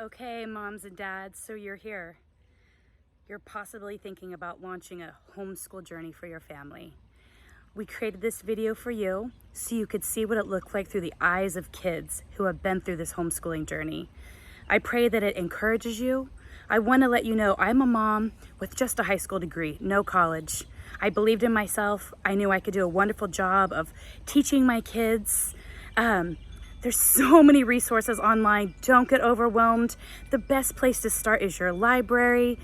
Okay, moms and dads, so you're here. You're possibly thinking about launching a homeschool journey for your family. We created this video for you so you could see what it looked like through the eyes of kids who have been through this homeschooling journey. I pray that it encourages you. I want to let you know I'm a mom with just a high school degree, no college. I believed in myself. I knew I could do a wonderful job of teaching my kids. There's so many resources online. Don't get overwhelmed. The best place to start is your library.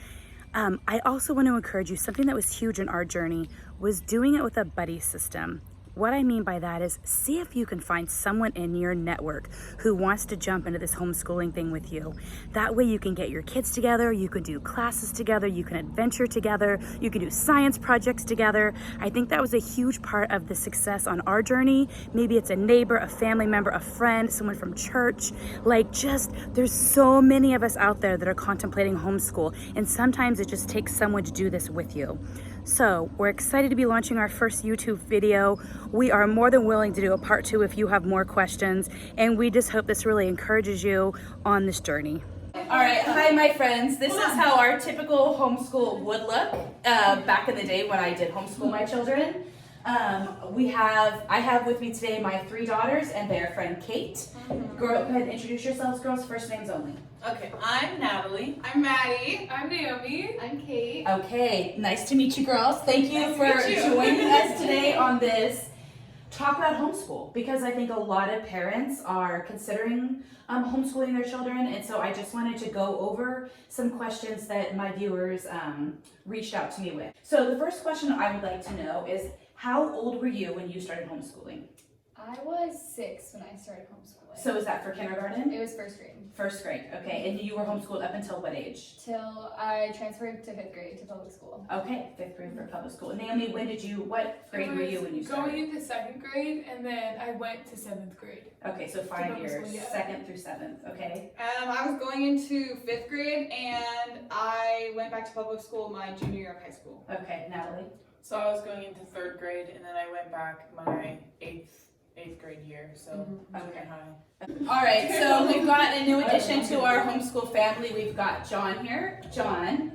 I also want to encourage you, something that was huge in our journey was doing it with a buddy system. What I mean by that is see if you can find someone in your network who wants to jump into this homeschooling thing with you. That way you can get your kids together, you can do classes together, you can adventure together, you can do science projects together. I think that was a huge part of the success on our journey. Maybe it's a neighbor, a family member, a friend, someone from church. There's so many of us out there that are contemplating homeschool, and sometimes it just takes someone to do this with you. So we're excited to be launching our first YouTube video. We are more than willing to do a part 2 if you have more questions, and we just hope this really encourages you on this journey. All right, hi my friends. This is how our typical homeschool would look back in the day when I did homeschool my children. I have with me today my 3 daughters and their friend Kate. Go ahead and introduce yourselves, girls. First names only. Okay, I'm Natalie. I'm Maddie. I'm Naomi. I'm Kate. Okay, nice to meet you girls. Thank you Nice for to meet you. joining us today on this talk about homeschool, because I think a lot of parents are considering homeschooling their children, and so I just wanted to go over some questions that my viewers reached out to me with. So the first question I would like to know is, how old were you when you started homeschooling? I was 6 when I started homeschooling. So is that for kindergarten? It was first grade. First grade, okay. And you were homeschooled up until what age? Till I transferred to 5th grade to public school. Okay, 5th grade for public school. Naomi, what grade were you when you started? Going into 2nd grade, and then I went to 7th grade. Okay, so 5 public years, school, yeah. 2nd through 7th, okay. I was going into 5th grade and I went back to public school my junior year of high school. Okay, Natalie? So I was going into 3rd grade, and then I went back my eighth grade year, so junior Okay. high. All right, so we've got a new addition to our homeschool family. We've got John here. John,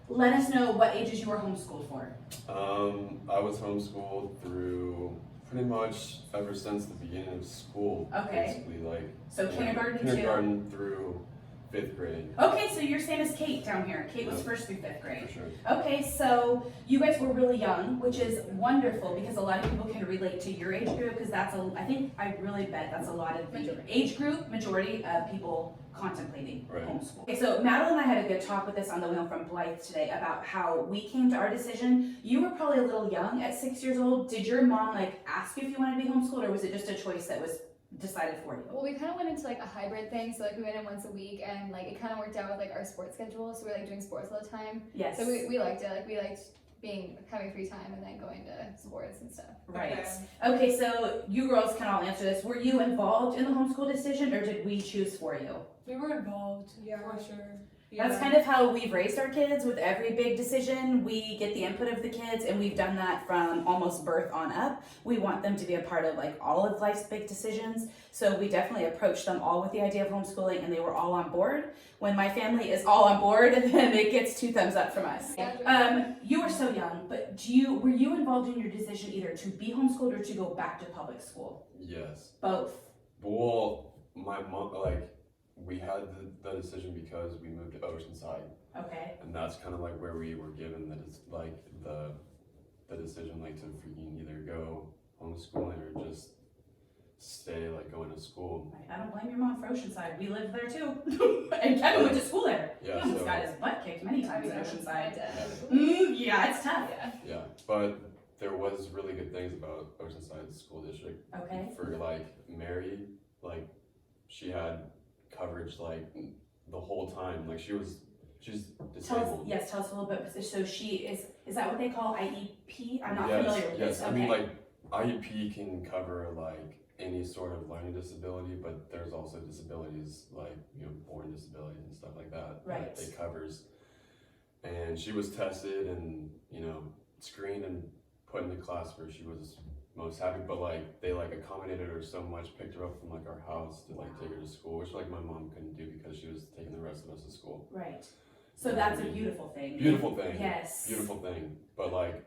let us know what ages you were homeschooled for. I was homeschooled through pretty much ever since the beginning of school. Okay. Basically, So kindergarten through 5th grade. Okay, so you're same as Kate down here. Kate was Yep. 1st through 5th grade. For sure. Okay, so you guys were really young, which is wonderful because a lot of people can relate to your age group, because I really bet that's a lot of the age group, majority of people contemplating Right. homeschool. Okay, so Madeline and I had a good talk with this on the wheel from Blythe today about how we came to our decision. You were probably a little young at 6 years old. Did your mom ask you if you wanted to be homeschooled, or was it just a choice that was decided for you? Well, we kind of went into a hybrid thing, so we went in once a week, and it kind of worked out with our sports schedule, so we were doing sports all the time. Yes. So we liked it. We liked having free time and then going to sports and stuff. Right. Okay, so you girls can all answer this. Were you involved in the homeschool decision, or did we choose for you? We were involved, Yeah. for sure. That's kind of how we've raised our kids. With every big decision, we get the input of the kids, and we've done that from almost birth on up. We want them to be a part of all of life's big decisions. So we definitely approached them all with the idea of homeschooling, and they were all on board. When my family is all on board, then it gets 2 thumbs up from us. You were so young, but were you involved in your decision either to be homeschooled or to go back to public school? Yes. Both. Well, my mom, we had the decision because we moved to Oceanside, Okay. and that's kind of where we were given the decision to freaking either go homeschooling or just stay going to school. Right. I don't blame your mom for Oceanside. We lived there too, and Kevin went to school there. Yeah, He almost so- got his butt kicked many times at Oceanside. Yeah. Yeah, it's tough. Yeah. Yeah, but there was really good things about Oceanside School District. Okay. For Mary, she had coverage the whole time. She's disabled. Tell us a little bit. So she is that what they call IEP? I'm not Yes, familiar with yes. this. I Okay. mean, IEP can cover any sort of learning disability, but there's also disabilities born disabilities and stuff like that. Right. That it covers. And she was tested and screened and put in the class where she was most happy, but they accommodated her so much, picked her up from our house to take her to school, which my mom couldn't do because she was Right. So that's a beautiful thing. Beautiful thing. Yes. Beautiful thing. But like,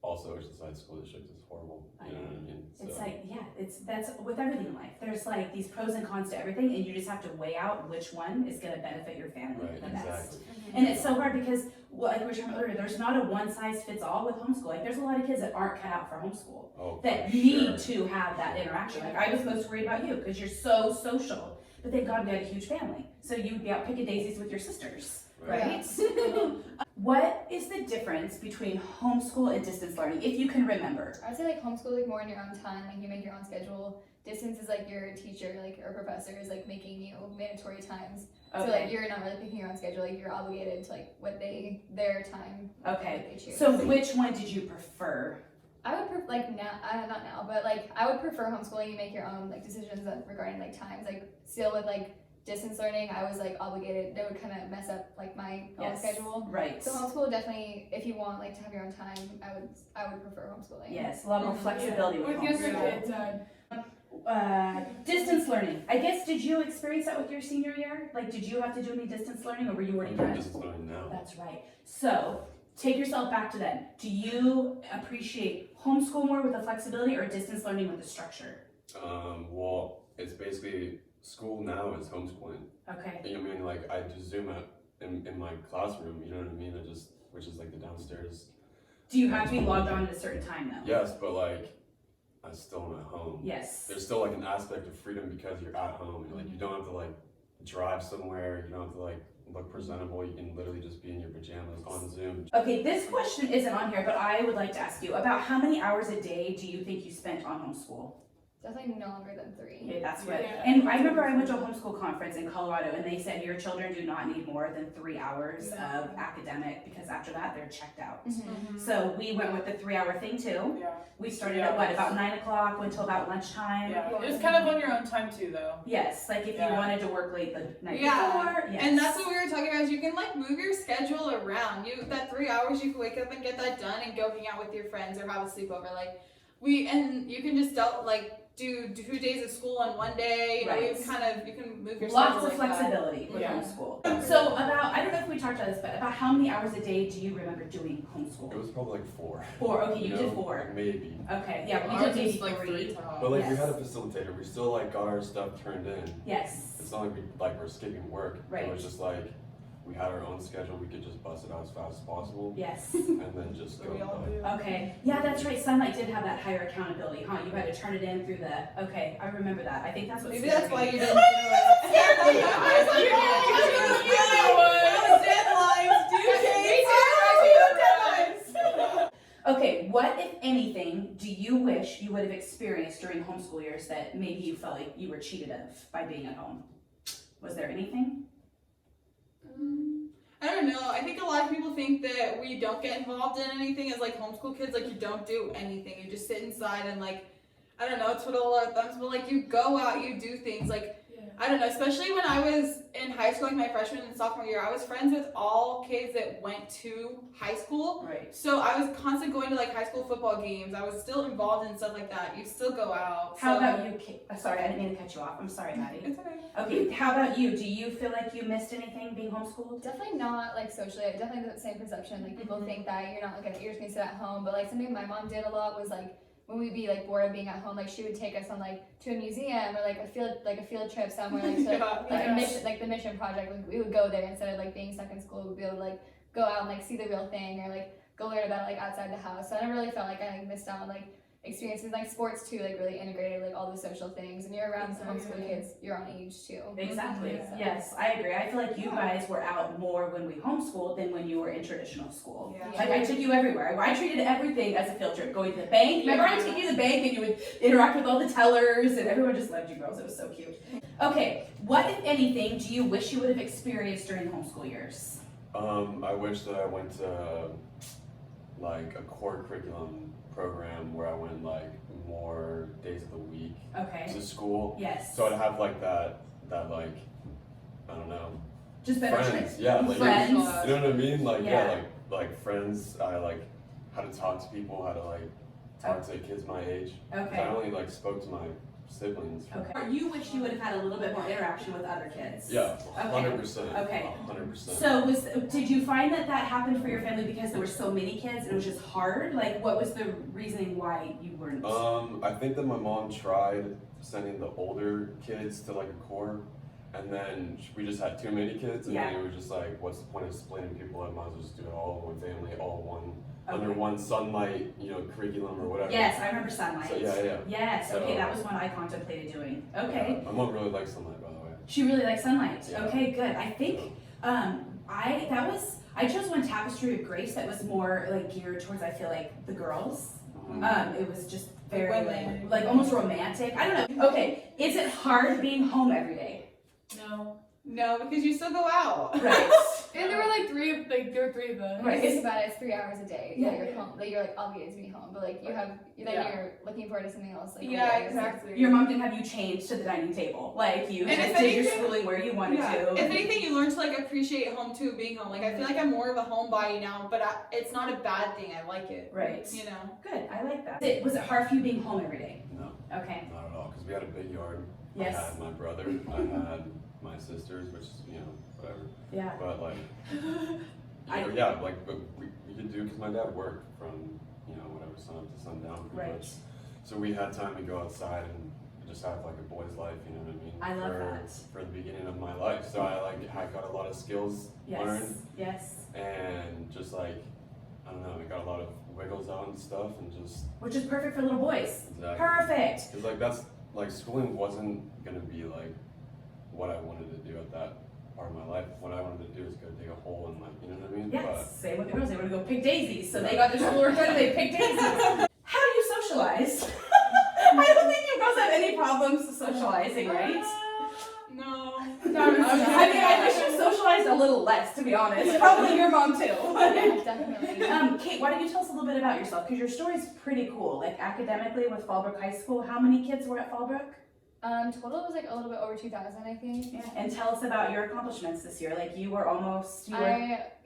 also Oceanside School District is horrible. You know what I mean? It's So- like, yeah, that's with everything in life. There's like these pros and cons to everything, and you just have to weigh out which one is going to benefit your family Right, the best. exactly. And it's so hard because, well, like we were talking about earlier, there's not a one size fits all with homeschool. Like there's a lot of kids that aren't cut out for homeschool Oh, that for need sure. to have that interaction. Like I was most worried about you because you're so social, but thank God we had a huge family, so you'd be out picking daisies with your sisters, right? What is the difference between homeschool and distance learning, if you can remember? I would say like homeschool is like more in your own time, like you make your own schedule. Distance is like your teacher, like or professor is like making you mandatory times. So like you're not really picking your own schedule, like you're obligated to like what their time. Okay. They choose. So which one did you prefer? I would like now, not now, but like I would prefer homeschooling. You make your own like decisions regarding like times. Like still with like distance learning, I was like obligated. That would kind of mess up like my own schedule. Right. So homeschool definitely, if you want like to have your own time, I would prefer homeschooling. Yes, a lot more flexibility with With younger homeschool. kids, Distance learning. I guess, did you experience that with your senior year? Like, did you have to do any distance learning, or were you already I'm done? doing distance learning now. That's right. So, take yourself back to then. Do you appreciate homeschool more with the flexibility or distance learning with the structure? Well, it's basically school now is homeschooling. Okay. You know what I mean? Like, I just Zoom out in my classroom, you know what I mean? Which is like the downstairs. Do you have to be logged on at a certain time though? Yes, but like, I still am at home. Yes. There's still like an aspect of freedom because you're at home. Like, you don't have to like drive somewhere. You don't have to like look presentable. You can literally just be in your pajamas on Zoom. Okay, this question isn't on here, but I would like to ask you about how many hours a day do you think you spent on homeschool? Definitely no longer than 3. Okay, that's what. Yeah. And I remember I went to a homeschool conference in Colorado, and they said your children do not need more than 3 hours of academic, because after that they're checked out. So we went with the 3-hour thing too. Yeah. We started at what, about 9 o'clock, went till about lunchtime. Yeah. It was kind of on your own time too, though. Yes, like if you Yeah. wanted to work late the night Yeah, before. Yes. and that's what we were talking about. Is you can like move your schedule around. That 3 hours you can wake up and get that done and go hang out with your friends or have a sleepover. Like and you can just do 2 days of school on one day. You know, Right. you can move your Lots schedule of like that. flexibility with Yeah. homeschool. So about, I don't know if we talked about this, but about how many hours a day do you remember doing It homeschool? was probably like 4. 4, okay, you know? did 4. Like, maybe. Okay, yeah, we Ours did is maybe like 3. tops. But like, Yes. we had a facilitator. We still like got our stuff turned in. Yes, It's not like we're skipping work. Right. It was just like, we had our own schedule. We could just bust it out as fast as possible. yes. And then just So go. we all like- do. Okay, yeah, that's right. Sunlight did have that higher accountability, huh? You had to turn it in through the. Okay, I remember that. I think that's what. Maybe scared that's me. why you didn't do it. Okay, what if anything do you wish you would have experienced during homeschool years that maybe you felt like you were cheated of by being at home? Was there anything? I don't know. I think a lot of people think that we don't get involved in anything as like homeschool kids. Like you don't do anything. You just sit inside and like, I don't know, twiddle our thumbs. But like you go out, you do things. Like I don't know. Especially when I was in high school, like my freshman and sophomore year, I was friends with all kids that went to high school. Right. So I was constantly going to like high school football games. I was still involved in stuff like that. You still go out. How so. about you? Sorry, I didn't mean to cut you off. I'm sorry, Maddie. It's okay. Okay, how about you? Do you feel like you missed anything being homeschooled? Definitely not like socially. Definitely the same perception. Like people think that you're just gonna sit at home. But like something my mom did a lot was like when we'd be like bored of being at home, like she would take us on like to a museum or like a field trip somewhere, like to like a mission, like the mission project. Like we would go there instead of like being stuck in school. We'd be able to like go out and like see the real thing or like go learn about it like outside the house. So I never really felt like I like missed out on like experiences. Like sports too, like really integrated like all the social things. And you're around some homeschool kids your own age too. Exactly. Yeah. Yes, I agree. I feel like you guys were out more when we homeschooled than when you were in traditional school. Yeah. Like I took you everywhere. I treated everything as a field trip. Going to the bank. Remember I took you to the bank and you would interact with all the tellers and everyone just loved you girls. It was so cute. Okay, what if anything do you wish you would have experienced during homeschool years? I wish that I went to like a core curriculum program where I went like more days of the week Okay. to school. Yes. So I'd have like that like, I don't know, Just better friends. trips. Yeah, like Friends. you know what I mean? Like Yeah. like friends. I like how to talk to people, how to like talk to kids my age. 'Cause I Okay. only like spoke to my siblings. Okay. Or you wish you would have had a little bit more interaction with other kids? Yeah, Okay. 100%. Okay. 100%. So did you find that happened for your family because there were so many kids and it was just hard? Like, what was the reasoning why you weren't? I think that my mom tried sending the older kids to like a core, and then we just had too many kids, and then it was just like, what's the point of splitting people up? Might as well just do it all in one family, under one Sunlight, curriculum or whatever. Yes, I remember Sunlight. So yeah. Yes, So, okay, that was one I contemplated doing. Okay. Yeah, my mom really likes Sunlight, by the way. She really likes Sunlight. Yeah. Okay, good. I think I chose one, Tapestry of Grace, that was more like geared towards, I feel like, the girls. It was just very like almost romantic. I don't know. Okay, is it hard being home every day? No, because you still go out. Right. And there were three of them. Right. Think about it, it's 3 hours a day Yeah. that you're home, that you're like obligated to be home, but like you're looking forward to something else. Like Yeah, later. exactly. Your mom didn't have you chained to the dining table. Like you And just if did your anything- schooling where you wanted to. If anything, you learn to appreciate home too, being home. Like I feel like I'm more of a homebody now, but it's not a bad thing. I like it. Right. Good. I like that. Was it hard for you being home every day? No, Okay. not at all, because we had a big yard. Yes. I had my brother, I had my sisters, which is, whatever. Yeah. But but we could do, because my dad worked from, whatever, sun up to sundown pretty Right. much. So we had time to go outside and just have a boy's life, you know what I mean? I love that. For the beginning of my life. So I got a lot of skills learned, Yes. and just I don't know, I got a lot of wiggles out and stuff, and just, Which is perfect for little boys. exactly. Perfect. Because schooling wasn't gonna be what I wanted to do at that part of my life. What I wanted to do is go dig a hole and you know what I mean? Yes. Same with the girls. They want to go pick daisies, so they got their schoolwork done and they picked daisies. How do you socialize? I don't think you girls have any problems socializing, right? No. I wish you socialized a little less, to be honest. Probably your mom too. Yeah, definitely. Kate, why don't you tell us a little bit about yourself? Because your story's pretty cool. Academically with Fallbrook High School, how many kids were at Fallbrook? Total was a little bit over 2,000, I think. Yeah. And tell us about your accomplishments this year. I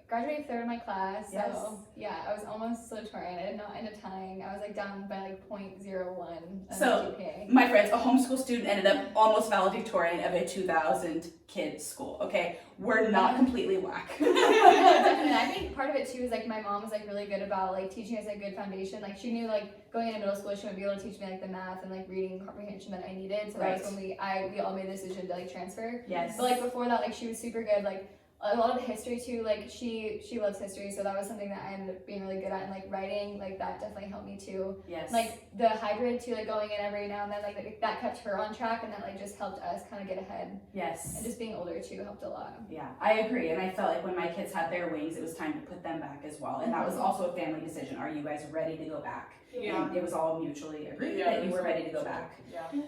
graduated third in my class, so Yes. yeah, I was almost salutatorian. I did not end up tying. I was down by 0.01 So, GPA. my friends, a homeschool student ended up almost valedictorian of a 2,000 kid school. Okay, we're not completely whack. Definitely. I think part of it too is my mom was really good about teaching us a good foundation. She knew going into middle school she wouldn't be able to teach me the math and reading comprehension that I needed. So that was when we all made the decision to transfer. Yes. But before that, she was super good. A lot of the history too, she loves history, so that was something that I ended up being really good at, and writing, that definitely helped me too. Yes. The hybrid too, going in every now and then, that kept her on track, and that just helped us kind of get ahead. Yes. And just being older too helped a lot. Yeah, I agree, and I felt when my kids had their wings, it was time to put them back as well, and that was also a family decision. Are you guys ready to go back? Yeah. And it was all mutually agreed Yeah, that you were ready to go back. Yeah.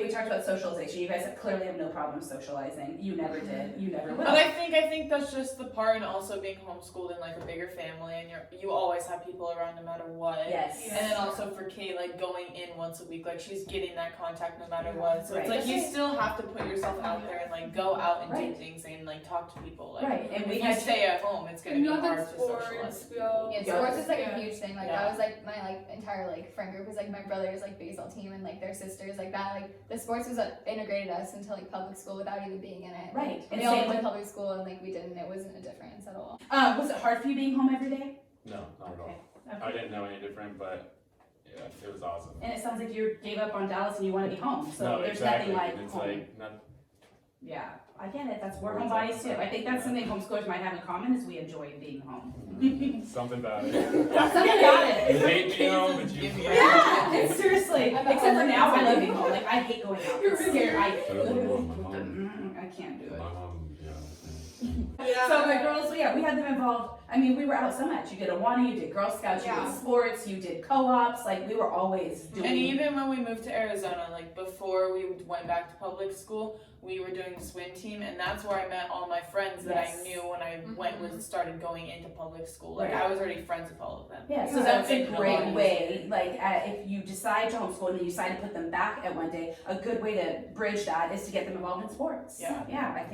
We talked about socialization. You guys clearly have no problem socializing. You never did. You never will. But I think that's just the part, and also being homeschooled in a bigger family, and you always have people around no matter what. Yes. And then also for Kate, going in once a week, she's getting that contact no matter what. So Right. it's you still have to put yourself out there and go out and Right. do things and talk to people. Right, and we if had you stay at home, it's gonna And be you hard have to sports, socialize. Yeah, Yeah. sports is a Yeah. huge thing. That Yeah. was my entire friend group was my brother's baseball team and their sisters that. The sports was integrated us into public school without even being in it. Right. And And we all same went with, to public school and we didn't. It wasn't a difference at all. was it hard for you being home every day? No, not at all. Okay. I didn't know any different, but yeah, it was awesome. And it sounds like you gave up on Dallas and you want to be home. So No, there's exactly. nothing like It's home. not, Yeah, I get it. That's we're homebodies too. I think that's something homeschoolers might have in common is we enjoy being home. something about it. Something about You it. hate being home, but you Yeah, it's seriously. I bet Except for that's now, I amazing. love being home. I hate going out. It's scary. I My can't do it. mom, yeah. Yeah. So the girls, we had them involved. I mean, we were out so much. You did Awana, you did Girl Scouts, you Yeah. did sports, you did co-ops. We were always doing. And even when we moved to Arizona, before we went back to public school, we were doing swim team, and that's where I met all my friends that Yes. I knew when I started going into public school. Right. I was already friends with all of them. Yeah, so So that's it a made it a great lot way, if you decide to homeschool and then you decide to put them back at one day, a good way to bridge that is to get them involved in sports. Yeah. Yeah, I think